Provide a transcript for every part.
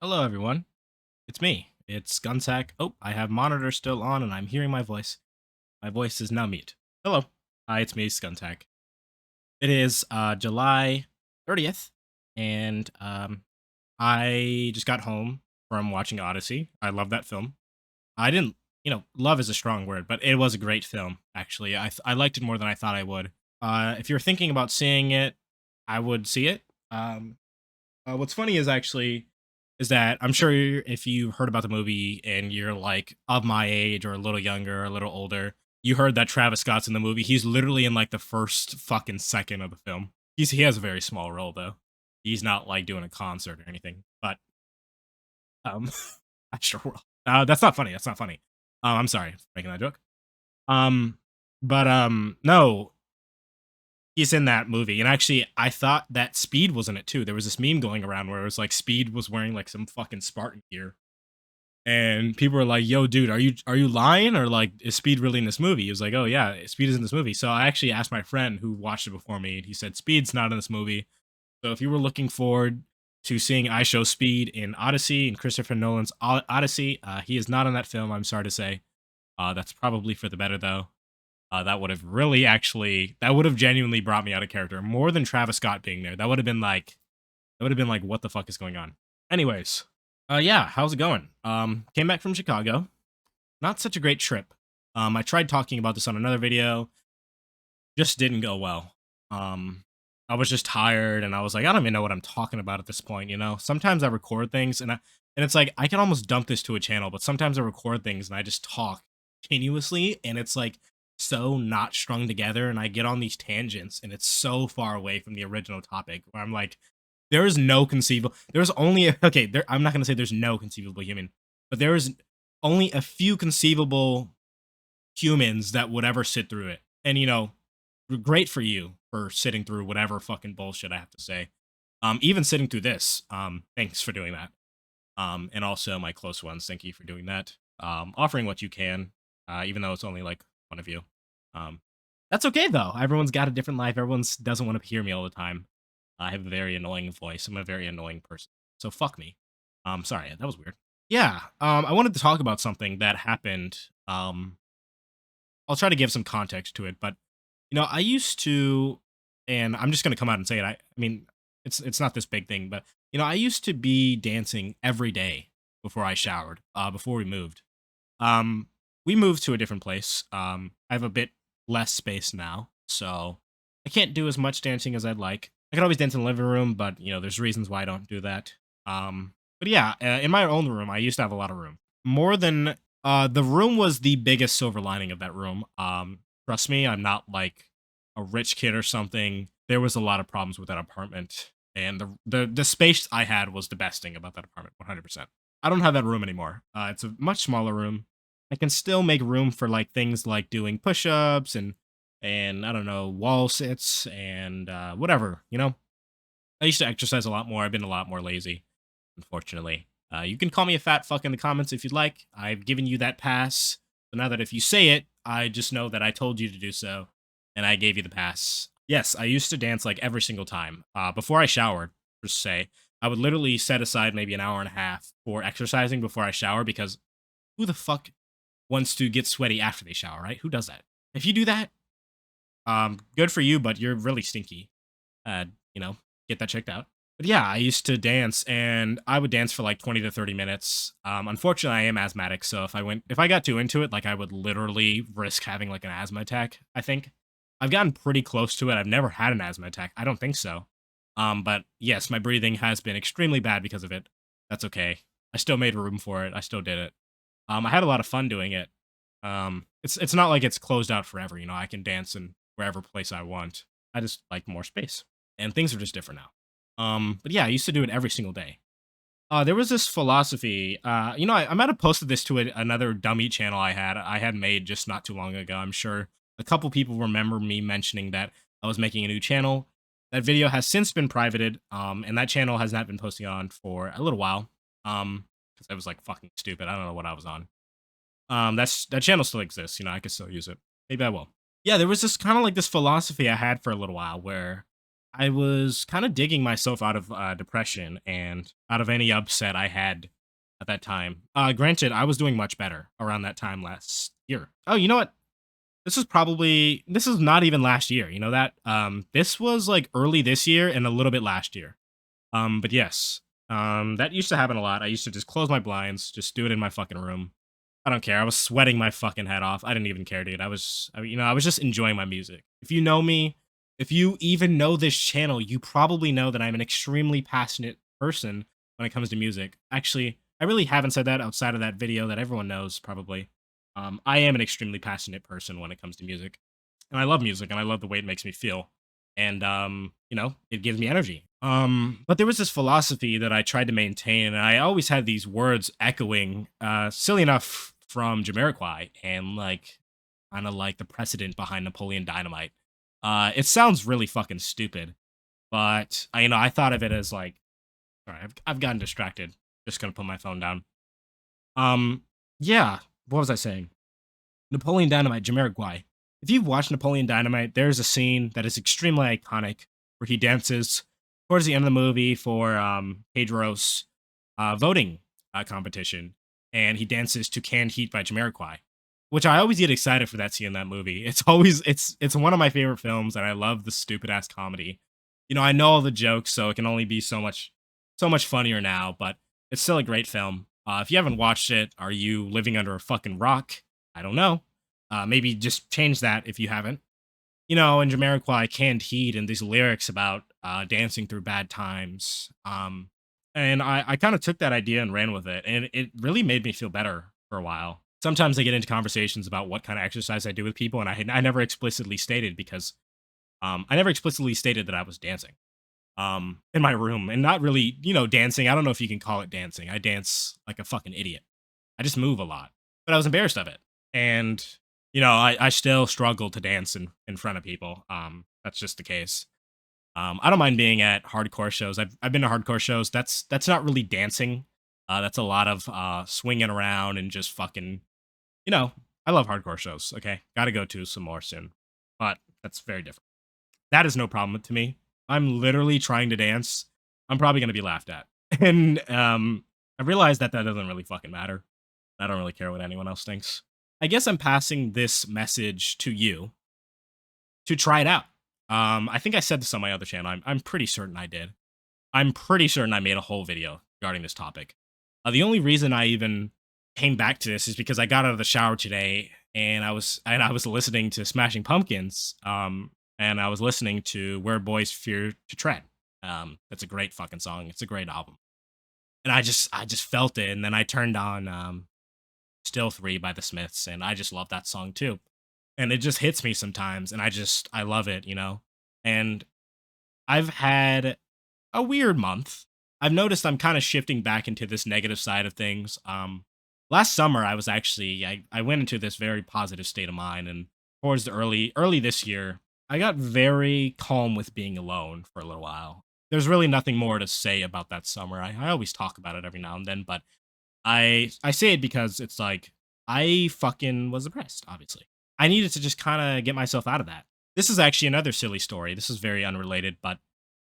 Hello, everyone. It's me. It's Gunsack. Oh, I have monitor still on, and I'm hearing my voice. My voice is now mute. Hello. Hi, it's me, Skuntack. It is July 30th, and I just got home from watching Odyssey. I love that film. I didn't, love is a strong word, but it was a great film. Actually, I liked it more than I thought I would. If you're thinking about seeing it, I would see it. Um, what's funny is that I'm sure if you heard about the movie and you're like of my age or a little younger or a little older, you heard that Travis Scott's in the movie. He's literally in like the first fucking second of the film. He has a very small role though. He's not like doing a concert or anything. But um, I sure will. That's not funny. That's not funny. I'm sorry for making that joke. Um, but no, he's in that movie. And actually, I thought that Speed was in it too. There was this meme going around where it was like Speed was wearing like some fucking Spartan gear. And people were like, "Yo, dude, are you lying or like is Speed really in this movie?" He was like, "Oh yeah, Speed is in this movie." So I actually asked my friend who watched it before me, and he said Speed's not in this movie. So if you were looking forward to seeing I Show Speed in Odyssey and Christopher Nolan's Odyssey, he is not in that film. I'm sorry to say. That's probably for the better though. That would have really actually that would have genuinely brought me out of character more than Travis Scott being there. That would have been like what the fuck is going on. Anyways, yeah, how's it going? Came back from Chicago. Not such a great trip. I tried talking about this on another video, just didn't go well. Um, I was just tired, and I was like, I don't even know what I'm talking about at this point. Sometimes I record things, and it's like I can almost dump this to a channel, but sometimes I record things and I just talk continuously, and it's like so not strung together, and I get on these tangents, and it's so far away from the original topic where I'm like, there is no conceivable. There's only okay. I'm not gonna say there's no conceivable human, but there is only a few conceivable humans that would ever sit through it. And great for you for sitting through whatever fucking bullshit I have to say. Even sitting through this. Thanks for doing that. And also my close ones, thank you for doing that. Offering what you can, even though it's only like one of you. Um, that's okay though. Everyone's got a different life. Everyone doesn't want to hear me all the time. I have a very annoying voice. I'm a very annoying person. So fuck me. Sorry, that was weird. Yeah. I wanted to talk about something that happened. I'll try to give some context to it, but I used to, and I'm just gonna come out and say it. I mean, it's not this big thing, but I used to be dancing every day before I showered. Before we moved, um, we moved to a different place. I have a bit less space now, so I can't do as much dancing as I'd like. I could always dance in the living room, but there's reasons why I don't do that. But yeah, in my own room, I used to have a lot of room, more than the room was the biggest silver lining of that room. Trust me, I'm not like a rich kid or something. There was a lot of problems with that apartment, and the space I had was the best thing about that apartment, 100%. I don't have that room anymore. It's a much smaller room. I can still make room for like things like doing push-ups and I don't know, wall sits and whatever. I used to exercise a lot more. I've been a lot more lazy, unfortunately. You can call me a fat fuck in the comments if you'd like. I've given you that pass. So now that if you say it, I just know that I told you to do so, and I gave you the pass. Yes, I used to dance like every single time. Before I showered, per se, I would literally set aside maybe an hour and a half for exercising before I shower because who the fuck wants to get sweaty after they shower, right? Who does that? If you do that, good for you, but you're really stinky. Uh, you know, get that checked out. But yeah, I used to dance and I would dance for like 20 to 30 minutes. Unfortunately, I am asthmatic, so if I got too into it, like I would literally risk having like an asthma attack, I think. I've gotten pretty close to it. I've never had an asthma attack. I don't think so. But yes, my breathing has been extremely bad because of it. That's okay. I still made room for it. I still did it. I had a lot of fun doing it. It's not like it's closed out forever. I can dance in wherever place I want. I just like more space, and things are just different now. But yeah, I used to do it every single day. There was this philosophy. I might have posted this to another dummy channel I had made just not too long ago. I'm sure a couple people remember me mentioning that I was making a new channel. That video has since been privated, and that channel has not been posting on for a little while. Because I was like fucking stupid. I don't know what I was on. That channel still exists. I could still use it. Maybe I will. Yeah, there was this kind of like this philosophy I had for a little while where I was kind of digging myself out of depression and out of any upset I had at that time. Granted, I was doing much better around that time last year. Oh, you know what? This is not even last year. You know that? This was like early this year and a little bit last year. But yes, that used to happen a lot. I used to just close my blinds, just do it in my fucking room. I don't care. I was sweating my fucking head off. I didn't even care, dude. I was just enjoying my music. If you know me, if you even know this channel, you probably know that I'm an extremely passionate person when it comes to music. Actually, I really haven't said that outside of that video that everyone knows probably. I am an extremely passionate person when it comes to music, and I love music, and I love the way it makes me feel, and it gives me energy. But there was this philosophy that I tried to maintain, and I always had these words echoing, silly enough, from Jamiroquai, and like kind of like the precedent behind Napoleon Dynamite. It sounds really fucking stupid, but I thought of it as like, all right, I've gotten distracted. Just gonna put my phone down. Um, yeah, what was I saying? Napoleon Dynamite, Jamiroquai. If you've watched Napoleon Dynamite, there's a scene that is extremely iconic where he dances towards the end of the movie for Pedro's voting competition, and he dances to "Canned Heat" by Jamiroquai, which I always get excited for that scene in that movie. It's one of my favorite films, and I love the stupid ass comedy. I know all the jokes, so it can only be so much funnier now, but it's still a great film. If you haven't watched it, are you living under a fucking rock? I don't know. Maybe just change that if you haven't. In Jamiroquai, "Canned Heat" and these lyrics about dancing through bad times. And I kind of took that idea and ran with it, and it really made me feel better for a while. Sometimes I get into conversations about what kind of exercise I do with people, and I never explicitly stated because I never explicitly stated that I was dancing in my room, and not really, dancing. I don't know if you can call it dancing. I dance like a fucking idiot. I just move a lot, but I was embarrassed of it, and I still struggle to dance in front of people. That's just the case. I don't mind being at hardcore shows. I've been to hardcore shows. That's not really dancing. That's a lot of swinging around and just fucking. You know, I love hardcore shows. Okay, got to go to some more soon, but that's very different. That is no problem to me. I'm literally trying to dance. I'm probably gonna be laughed at, and I realize that doesn't really fucking matter. I don't really care what anyone else thinks. I guess I'm passing this message to you to try it out. I think I said this on my other channel. I'm pretty certain I did. I'm pretty certain I made a whole video regarding this topic. The only reason I even came back to this is because I got out of the shower today and I was listening to Smashing Pumpkins. And I was listening to "Where Boys Fear to Tread." That's a great fucking song. It's a great album, and I just felt it. And then I turned on "Still 3" by the Smiths, and I just love that song too. And it just hits me sometimes, and I love it. And I've had a weird month. I've noticed I'm kind of shifting back into this negative side of things. Last summer I went into this very positive state of mind, and towards the early this year, I got very calm with being alone for a little while. There's really nothing more to say about that summer. I always talk about it every now and then, but I say it because it's like I fucking was depressed, obviously. I needed to just kind of get myself out of that. This is actually another silly story. This is very unrelated, but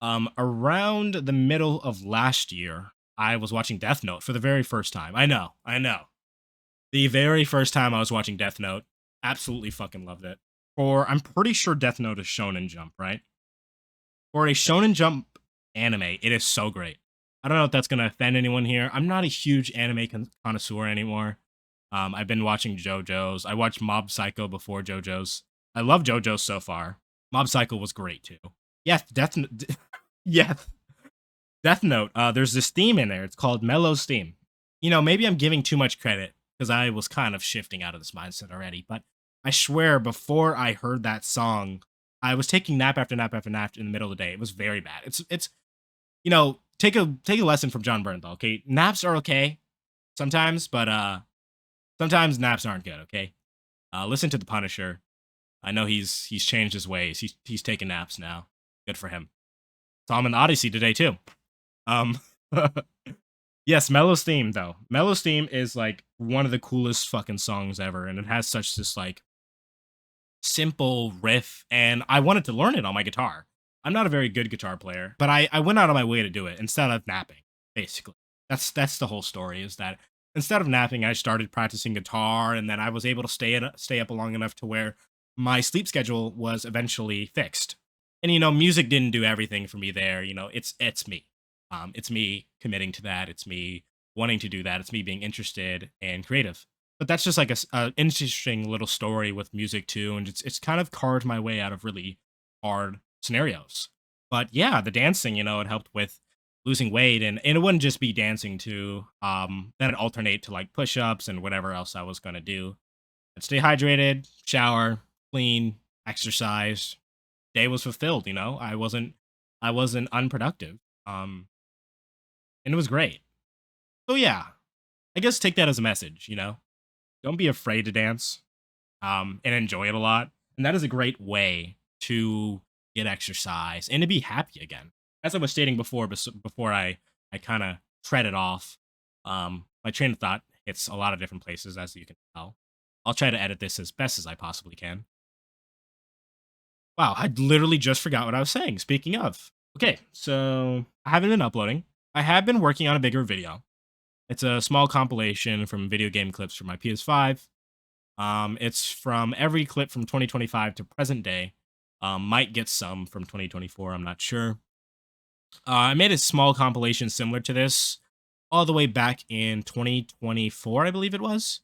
around the middle of last year, I was watching Death Note for the very first time. I know. The very first time I was watching Death Note, absolutely fucking loved it. I'm pretty sure Death Note is Shonen Jump, right? For a Shonen Jump anime, it is so great. I don't know if that's gonna offend anyone here. I'm not a huge anime connoisseur anymore. I've been watching JoJo's. I watched Mob Psycho before JoJo's. I love JoJo's so far. Mob Psycho was great too. Yes, yes, Death Note. There's this theme in there. It's called Mellow's theme. Maybe I'm giving too much credit because I was kind of shifting out of this mindset already. But I swear, before I heard that song, I was taking nap after nap after nap in the middle of the day. It was very bad. It's take a lesson from John Bernthal. Okay, naps are okay sometimes, but sometimes naps aren't good. Okay, listen to the Punisher. I know he's changed his ways. He's taking naps now. Good for him. Saw him in Odyssey today too. Um, yes, Mellow's theme though. Mellow's theme is like one of the coolest fucking songs ever, and it has such this like simple riff, and I wanted to learn it on my guitar. I'm not a very good guitar player, but I went out of my way to do it instead of napping, basically. That's the whole story, is that instead of napping, I started practicing guitar, and then I was able to stay up long enough to where my sleep schedule was eventually fixed. And music didn't do everything for me there. It's me. It's me committing to that. It's me wanting to do that. It's me being interested and creative. But that's just like a interesting little story with music too, and it's kind of carved my way out of really hard scenarios. But yeah, the dancing, it helped with losing weight, and it wouldn't just be dancing too. Then it alternate to like push-ups and whatever else I was gonna do. I'd stay hydrated, shower, clean, exercise. Day was fulfilled. I wasn't unproductive. Um, and it was great. So yeah, I guess take that as a message. Don't be afraid to dance, and enjoy it a lot. And that is a great way to get exercise and to be happy again. As I was stating before, before I kind of tread it off, my train of thought hits a lot of different places, as you can tell. I'll try to edit this as best as I possibly can. Wow, I literally just forgot what I was saying. Speaking of, okay, so I haven't been uploading. I have been working on a bigger video. It's a small compilation from video game clips from my PS5. It's from every clip from 2025 to present day. Might get some from 2024. I'm not sure. I made a small compilation similar to this all the way back in 2024, I believe it was.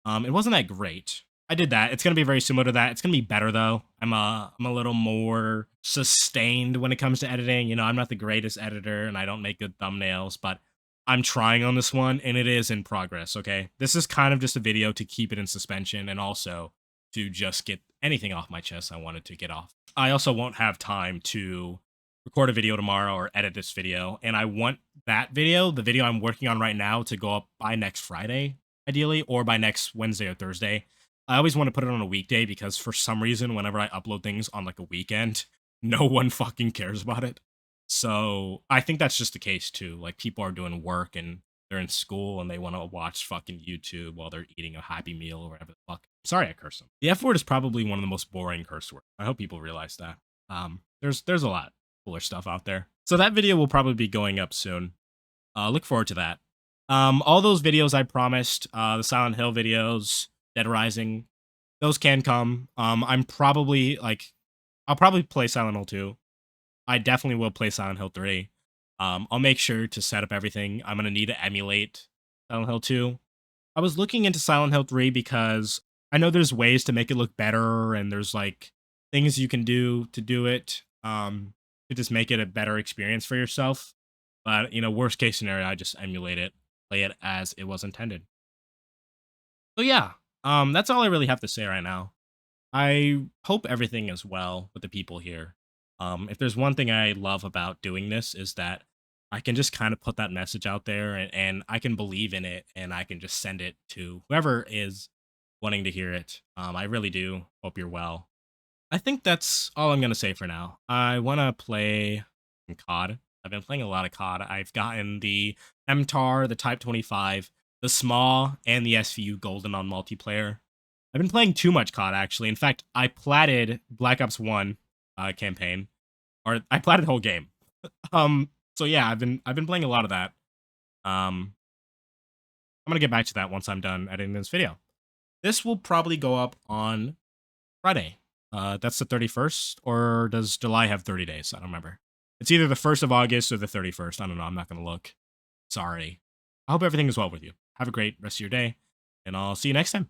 It wasn't that great. I did that. It's gonna be very similar to that. It's gonna be better though. I'm a little more sustained when it comes to editing. I'm not the greatest editor and I don't make good thumbnails, but I'm trying on this one and it is in progress, okay? This is kind of just a video to keep it in suspension and also to just get anything off my chest I wanted to get off. I also won't have time to record a video tomorrow or edit this video, and I want that video, the video I'm working on right now, to go up by next Friday, ideally, or by next Wednesday or Thursday. I always want to put it on a weekday because for some reason, whenever I upload things on like a weekend, no one fucking cares about it. So I think that's just the case too. Like people are doing work and they're in school and they want to watch fucking YouTube while they're eating a Happy Meal or whatever the fuck. Sorry, I curse them. The F word is probably one of the most boring curse words. I hope people realize that. There's a lot cooler stuff out there. So that video will probably be going up soon. Look forward to that. All those videos I promised, the Silent Hill videos, Dead Rising, those can come. I'll probably play Silent Hill 2. I definitely will play Silent Hill 3. I'll make sure to set up everything. I'm going to need to emulate Silent Hill 2. I was looking into Silent Hill 3 because I know there's ways to make it look better and there's like things you can do to do it, to just make it a better experience for yourself. But, worst case scenario, I just emulate it, play it as it was intended. So yeah, that's all I really have to say right now. I hope everything is well with the people here. If there's one thing I love about doing this is that I can just kind of put that message out there and I can believe in it and I can just send it to whoever is wanting to hear it. I really do hope you're well. I think that's all I'm going to say for now. I want to play some COD. I've been playing a lot of COD. I've gotten the MTAR, the Type 25, the Small, and the SVU Golden on multiplayer. I've been playing too much COD, actually. In fact, I platted Black Ops 1 campaign, or I platted the whole game. So yeah, I've been playing a lot of that. I'm gonna get back to that once I'm done editing this video. This will probably go up on Friday. That's the 31st, or does July have 30 days? I don't remember. It's either the 1st of August or the 31st. I don't know. I'm not gonna look. Sorry. I hope everything is well with you. Have a great rest of your day, and I'll see you next time.